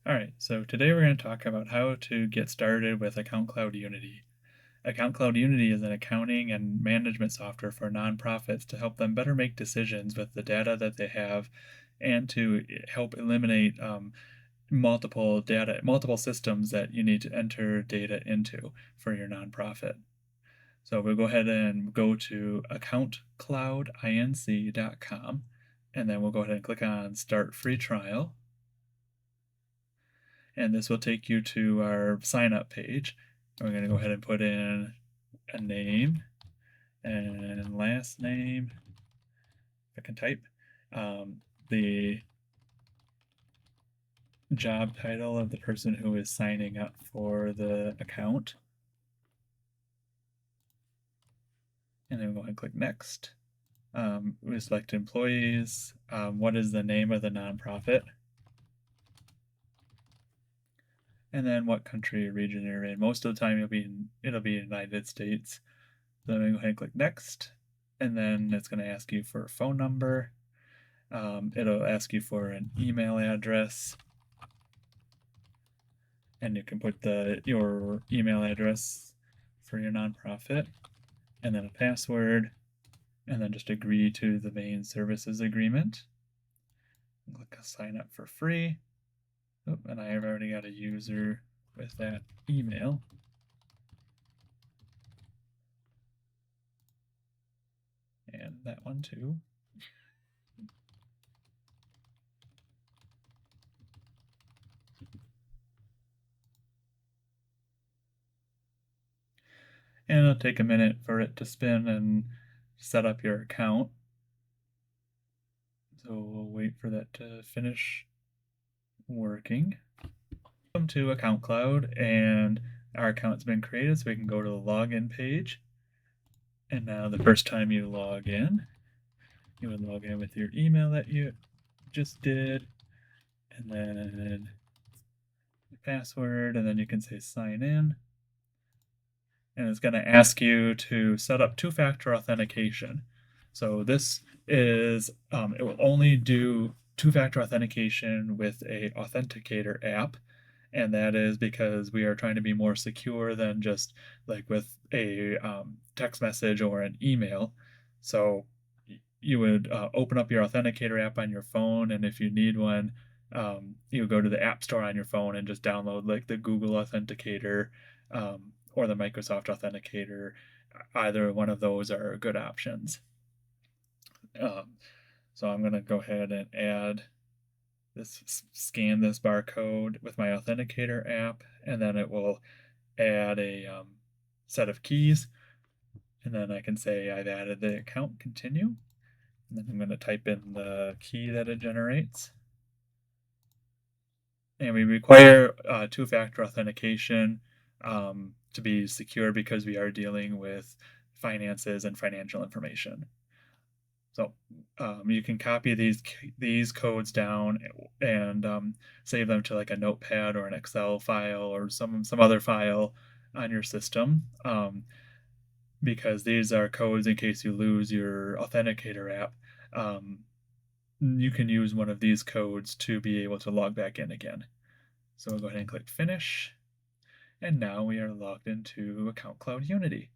Alright, so today we're going to talk about how to get started with Account Cloud Unity. Account Cloud Unity is an accounting and management software for nonprofits to help them better make decisions with the data that they have and to help eliminate multiple systems that you need to enter data into for your nonprofit. So we'll go ahead and go to accountcloudinc.com, and then we'll go ahead and click on Start Free Trial. And this will take you to our sign up page. We're going to go ahead and put in a name and last name. I can type the job title of the person who is signing up for the account. And then we'll go ahead and click next. We select employees. What is the name of the nonprofit? And then what country or region you're in. Most of the time it'll be United States. So I'm going to go ahead and click next, and then it's going to ask you for a phone number. It'll ask you for an email address, and you can put your email address for your nonprofit, and then a password, and then just agree to the main services agreement. Click sign up for free. Oh, and I have already got a user with that email. And that one too. And it'll take a minute for it to spin and set up your account. So we'll wait for that to finish working. Welcome to Account Cloud, and our account's been created, so we can go to the login page. And now the first time you log in, you would log in with your email that you just did, and then your password, and then you can say sign in. And it's going to ask you to set up two-factor authentication. So this is, it will only do two-factor authentication with a authenticator app. And that is because we are trying to be more secure than just like with a text message or an email. So you would open up your authenticator app on your phone, and if you need one, you go to the App Store on your phone and just download like the Google Authenticator or the Microsoft Authenticator. Either one of those are good options. So I'm going to go ahead and add this, scan this barcode with my Authenticator app, and then it will add a set of keys. And then I can say I've added the account, continue. And then I'm going to type in the key that it generates. And we require two-factor authentication to be secure because we are dealing with finances and financial information. So you can copy these codes down and save them to like a notepad or an Excel file or some other file on your system, because these are codes in case you lose your Authenticator app. You can use one of these codes to be able to log back in again. So we'll go ahead and click finish. And now we are logged into Account Cloud Unity.